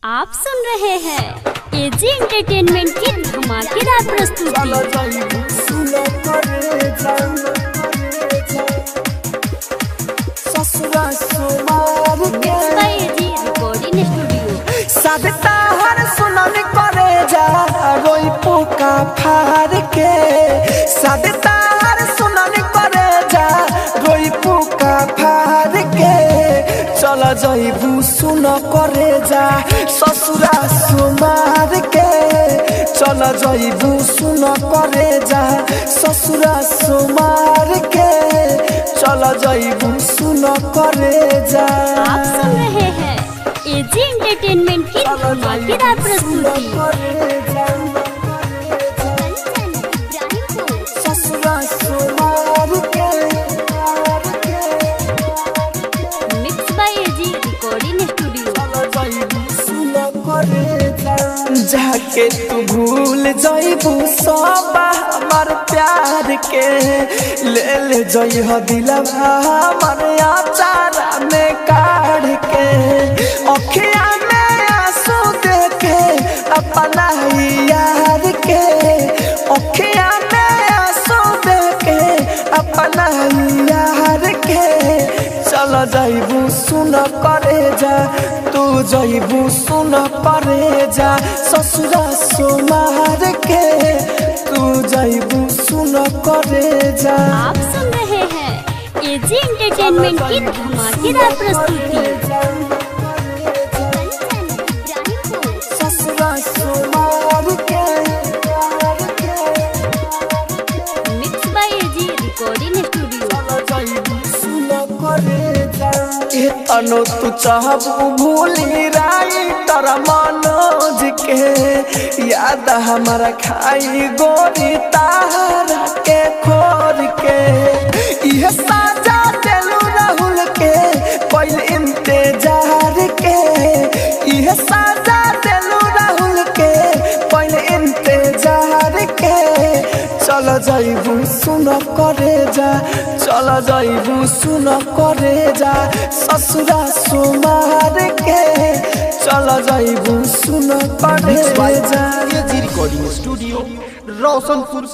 आप सुन रहे हैं एजी एंटरटेनमेंट की धमाकेदार प्रस्तुति। रोई पुका फार के सदतार सुनन करे जा रोई पुका फार के चल जइबू सुन करे जा ससुरा सुमार के चल जइबू सुन करे जा ससुरा सुमार के चल जइबू सुन करे जा। आप सुन रहे हैं एजी एंटरटेनमेंट की धमाकेदार प्रस्तुति। जाके तू भूल जाइबू सब हमार प्यार के ले ले जइह दिलवा हमार अचारा में काढ़ के अखिया में आंसू देके अपना यार के अखिया में आंसू देके अपना यार के चल जाइबू सुन करे जा तू जइबू सुन करे जा ससुरा सुमार के तू जइबू सुन करे जा। आप सुन रहे हैं एजी एंटरटेनमेंट की धमाकेदार प्रस्तुति। ससुरा सुमार के mix by AG recording studio. तनो तू चाहबू भूली राई तर मनोज के याद हमारा खाई गोरी तारा के खोर के यह साजा दिलू राहुल के कोई इंतजार के यह साजा दिलू राहुल के कोई इंतजार के चल जइबू सुन करे जा चल जइबू सुन करे जा ससुरा सुमार के चल जइबू सुन करे जा। Recording studio Roshanpur.